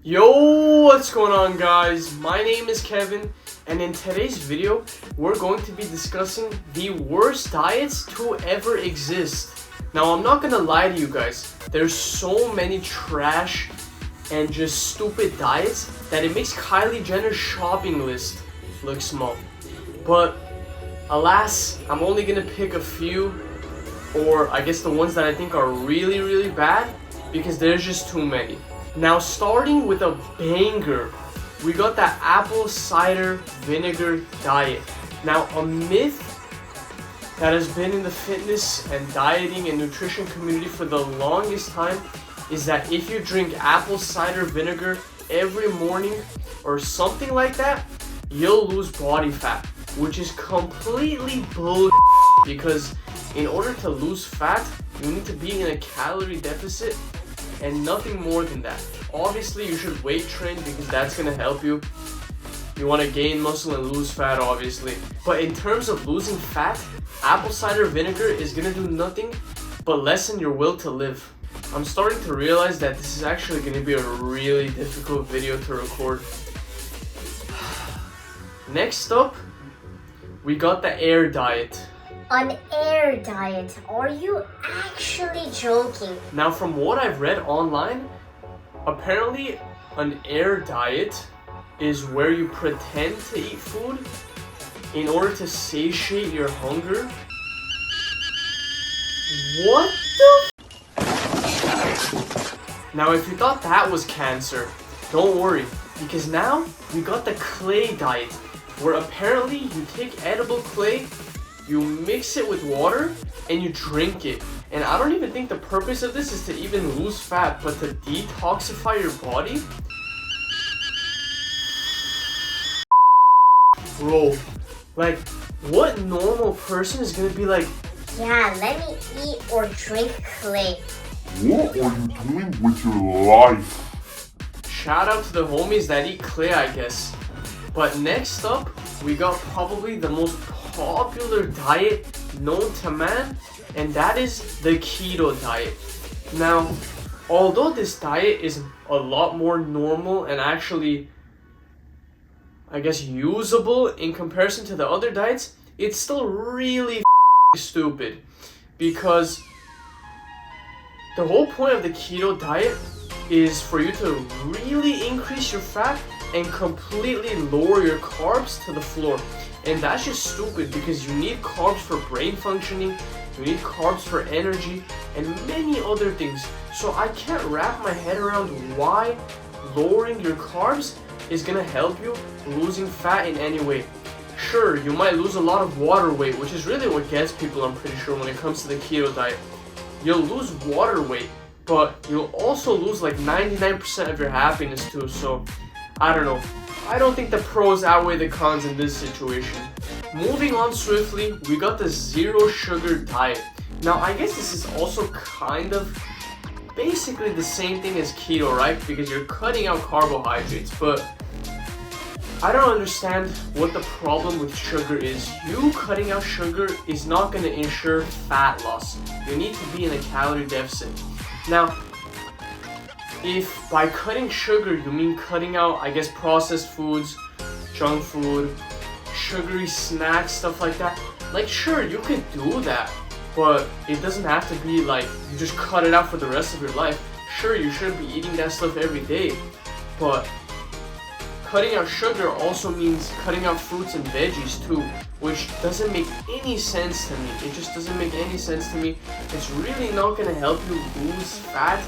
Yo, what's going on, guys? My name is Kevin, and in today's video we're going to be discussing the worst diets to ever exist. Now, I'm not gonna lie to you guys, there's so many trash and just stupid diets that it makes Kylie Jenner's shopping list look small. But alas, I'm only gonna pick a few, or I guess the ones that I think are really bad, because there's just too many. Now, starting with a banger, we got the apple cider vinegar diet. Now, a myth that has been in the fitness and dieting and nutrition community for the longest time is that if you drink apple cider vinegar every morning or something like that, you'll lose body fat, which is completely bullshit, because in order to lose fat, you need to be in a calorie deficit and nothing more than that. Obviously, you should weight train because that's gonna help you. You wanna gain muscle and lose fat, obviously. But in terms of losing fat, apple cider vinegar is gonna do nothing but lessen your will to live. I'm starting to realize that this is actually gonna be a really difficult video to record. Next up, we got the air diet. An air diet? Are you actually joking? Now, from what I've read online, apparently an air diet is where you pretend to eat food in order to satiate your hunger. What the Now, if you thought that was cancer, don't worry, because now we got the clay diet, where apparently you take edible clay, you mix it with water, and you drink it. And I don't even think the purpose of this is to even lose fat, but to detoxify your body. Bro, like, what normal person is gonna be like, yeah, let me eat or drink clay? What are you doing with your life? Shout out to the homies that eat clay, I guess. But next up, we got probably the most popular diet known to man, and that is the keto diet. Now, although this diet is a lot more normal and actually, I guess, usable in comparison to the other diets, it's still really stupid, because the whole point of the keto diet is for you to really increase your fat and completely lower your carbs to the floor. And that's just stupid, because you need carbs for brain functioning, you need carbs for energy, and many other things. So I can't wrap my head around why lowering your carbs is gonna help you losing fat in any way. Sure, you might lose a lot of water weight, which is really what gets people, I'm pretty sure, when it comes to the keto diet. You'll lose water weight, but you'll also lose like 99% of your happiness too, so I don't know. I don't think the pros outweigh the cons in this situation. Moving on swiftly, we got the zero sugar diet. Now, I guess this is also kind of basically the same thing as keto, right? Because you're cutting out carbohydrates, but I don't understand what the problem with sugar is. You cutting out sugar is not going to ensure fat loss. You need to be in a calorie deficit. Now, if by cutting sugar you mean cutting out, I guess, processed foods, junk food, sugary snacks, stuff like that, like, sure, you could do that, but it doesn't have to be like you just cut it out for the rest of your life. Sure, you shouldn't be eating that stuff every day, but cutting out sugar also means cutting out fruits and veggies too, which doesn't make any sense to me. It just doesn't make any sense to me. It's really not going to help you lose fat.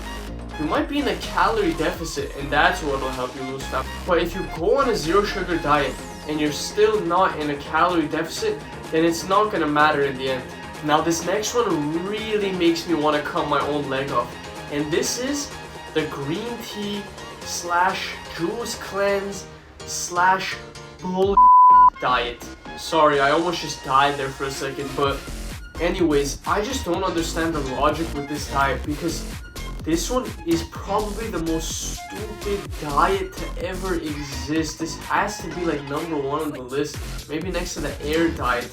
You might be in a calorie deficit, and that's what will help you lose fat. But if you go on a zero sugar diet and you're still not in a calorie deficit, then it's not gonna matter in the end. Now, this next one really makes me want to cut my own leg off, and this is the green tea / juice cleanse / bull diet. Sorry, I almost just died there for a second, but anyways, I just don't understand the logic with this diet, because this one is probably the most stupid diet to ever exist. This has to be like #1 on the list, maybe next to the air diet.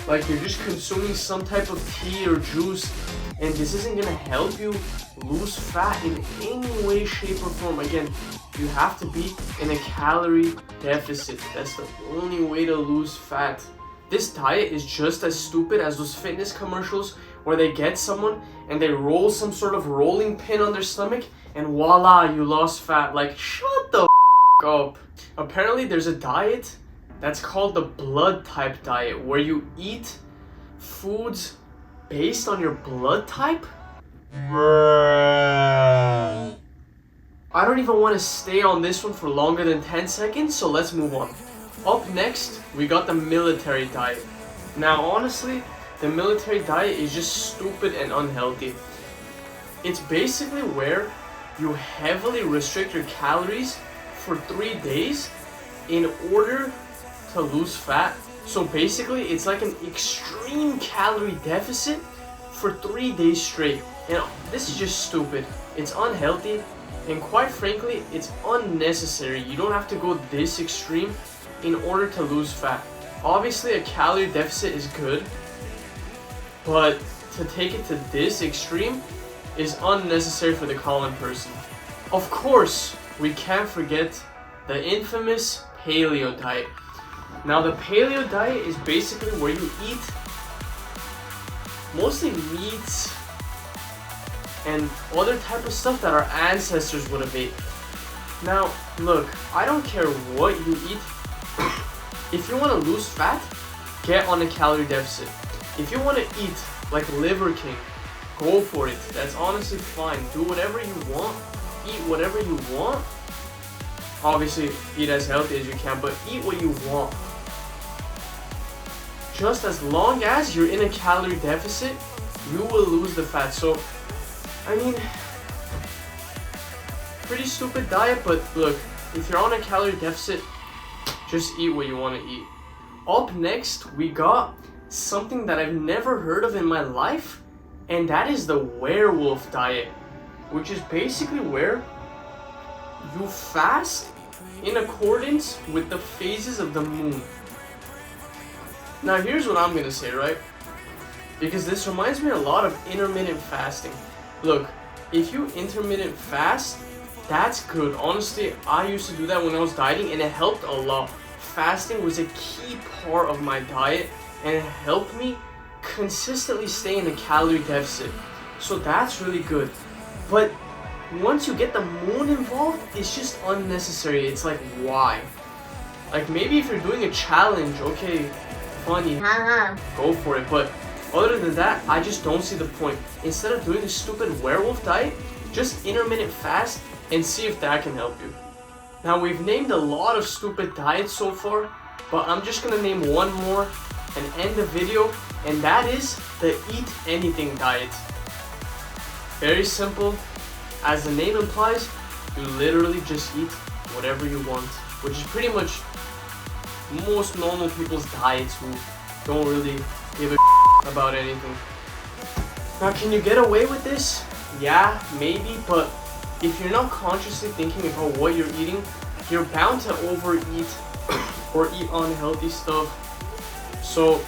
Like, you're just consuming some type of tea or juice and this isn't gonna help you lose fat in any way, shape, or form. Again, you have to be in a calorie deficit. That's the only way to lose fat. This diet is just as stupid as those fitness commercials where they get someone and they roll some sort of rolling pin on their stomach and voila, you lost fat. Like, shut the up. Apparently there's a diet that's called the blood type diet where you eat foods based on your blood type. I don't even want to stay on this one for longer than 10 seconds, so let's move on. Up next, we got the military diet. Now honestly, the military diet is just stupid and unhealthy. It's basically where you heavily restrict your calories for 3 days in order to lose fat. So basically, it's like an extreme calorie deficit for 3 days straight. And this is just stupid. It's unhealthy, and quite frankly, it's unnecessary. You don't have to go this extreme in order to lose fat. Obviously, a calorie deficit is good, but to take it to this extreme is unnecessary for the common person. Of course, we can't forget the infamous paleo diet. Now, the paleo diet is basically where you eat mostly meats and other type of stuff that our ancestors would have ate. Now, look, I don't care what you eat. If you want to lose fat, get on a calorie deficit. If you want to eat like Liver King, go for it. That's honestly fine. Do whatever you want. Eat whatever you want. Obviously, eat as healthy as you can, but eat what you want. Just as long as you're in a calorie deficit, you will lose the fat. So, I mean, pretty stupid diet, but look, if you're on a calorie deficit, just eat what you want to eat. Up next, we got something that I've never heard of in my life, and that is the werewolf diet, which is basically where you fast in accordance with the phases of the moon. Now here's what I'm gonna say, right? Because this reminds me a lot of intermittent fasting. Look, if you intermittent fast, that's good. Honestly, I used to do that when I was dieting and it helped a lot. Fasting was a key part of my diet and it helped me consistently stay in a calorie deficit. So that's really good. But once you get the moon involved, it's just unnecessary. It's like, why? Like, maybe if you're doing a challenge, okay, funny, go for it. But other than that, I just don't see the point. Instead of doing a stupid werewolf diet, just intermittent fast and see if that can help you. Now, we've named a lot of stupid diets so far, but I'm just gonna name one more and end the video, and that is the eat anything diet. Very simple. As the name implies, you literally just eat whatever you want, which is pretty much most normal people's diets who don't really give a about anything. Now, can you get away with this? Yeah, maybe, but if you're not consciously thinking about what you're eating, you're bound to overeat or eat unhealthy stuff. So,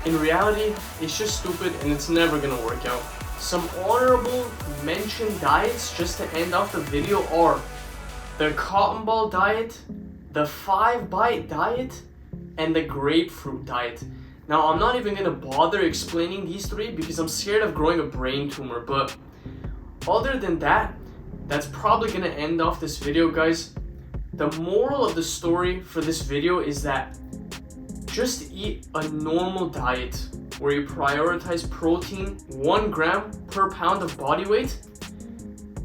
in reality, it's just stupid and it's never gonna work out. Some honorable mention diets, just to end off the video, are the cotton ball diet, the 5-bite diet, and the grapefruit diet. Now, I'm not even gonna bother explaining these three because I'm scared of growing a brain tumor, but other than that, that's probably gonna end off this video, guys. The moral of the story for this video is that just eat a normal diet where you prioritize protein 1 gram per pound of body weight,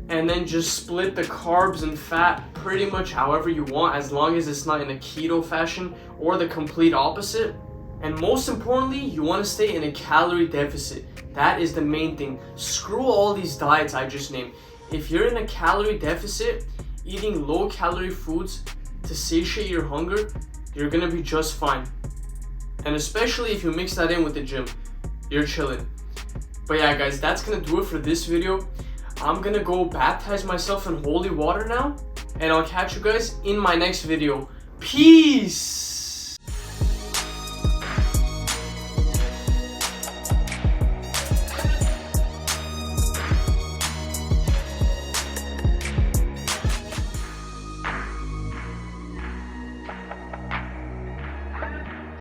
and then just split the carbs and fat pretty much however you want, as long as it's not in a keto fashion or the complete opposite. And most importantly, you want to stay in a calorie deficit. That is the main thing. Screw all these diets I just named. If you're in a calorie deficit, eating low calorie foods to satiate your hunger, you're gonna be just fine. And especially if you mix that in with the gym, you're chilling. But yeah, guys, that's gonna do it for this video. I'm gonna go baptize myself in holy water now, and I'll catch you guys in my next video. Peace!